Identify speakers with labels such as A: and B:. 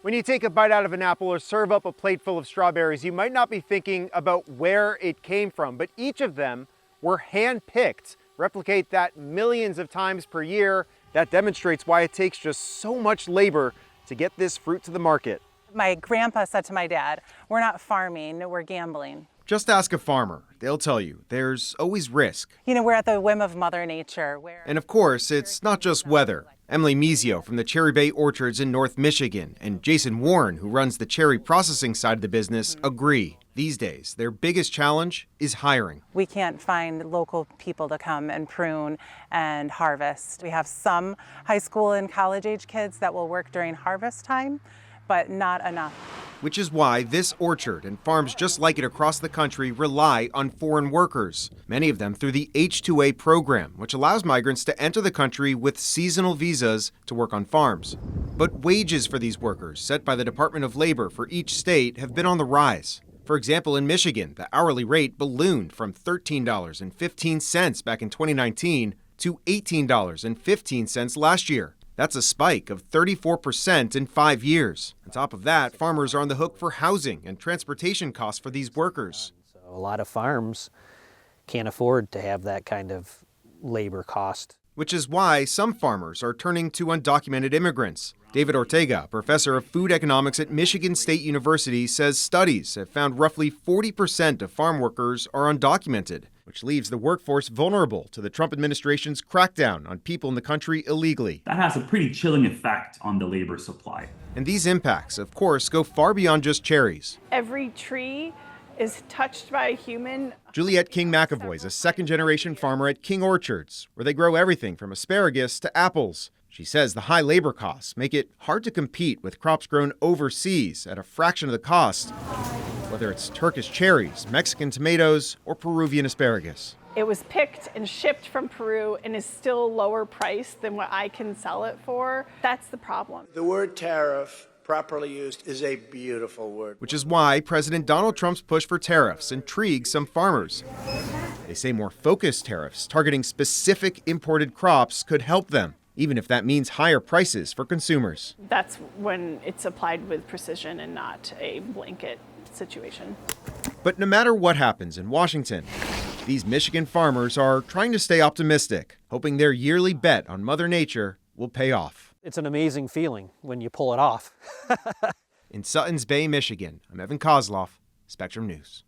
A: When you take a bite out of an apple or serve up a plate full of strawberries, you might not be thinking about where it came from, but each of them were hand-picked. Replicate that millions of times per year. That demonstrates why it takes just so much labor to get this fruit to the market.
B: My grandpa said to my dad, "We're not farming, we're gambling."
A: Just ask a farmer. They'll tell you there's always risk.
B: You know, we're at the whim of Mother Nature.
A: And of course, it's not just weather. Emily Mizio from the Cherry Bay Orchards in North Michigan and Jason Warren, who runs the cherry processing side of the business, agree. These days, their biggest challenge is hiring.
B: We can't find local people to come and prune and harvest. We have some high school and college age kids that will work during harvest time, but not enough.
A: Which is why this orchard and farms just like it across the country rely on foreign workers, many of them through the H-2A program, which allows migrants to enter the country with seasonal visas to work on farms. But wages for these workers, set by the Department of Labor for each state, have been on the rise. For example, in Michigan, the hourly rate ballooned from $13.15 back in 2019 to $18.15 last year. That's a spike of 34% in 5 years. On top of that, farmers are on the hook for housing and transportation costs for these workers.
C: So a lot of farms can't afford to have that kind of labor cost.
A: Which is why some farmers are turning to undocumented immigrants. David Ortega, professor of food economics at Michigan State University, says studies have found roughly 40% of farm workers are undocumented, which leaves the workforce vulnerable to the Trump administration's crackdown on people in the country illegally.
D: That has a pretty chilling effect on the labor supply.
A: And these impacts, of course, go far beyond just cherries.
E: Every tree is touched by a human.
A: Juliette King McAvoy is a second-generation farmer at King Orchards, where they grow everything from asparagus to apples. She says the high labor costs make it hard to compete with crops grown overseas at a fraction of the cost, whether it's Turkish cherries, Mexican tomatoes, or Peruvian asparagus.
E: It was picked and shipped from Peru and is still lower priced than what I can sell it for. That's the problem.
F: The word tariff, properly used, is a beautiful word.
A: Which is why President Donald Trump's push for tariffs intrigues some farmers. They say more focused tariffs targeting specific imported crops could help them, even if that means higher prices for consumers.
E: That's when it's applied with precision and not a blanket situation.
A: But no matter what happens in Washington, these Michigan farmers are trying to stay optimistic, hoping their yearly bet on Mother Nature will pay off.
C: It's an amazing feeling when you pull it off.
A: In Suttons Bay, Michigan, I'm Evan Koslof, Spectrum News.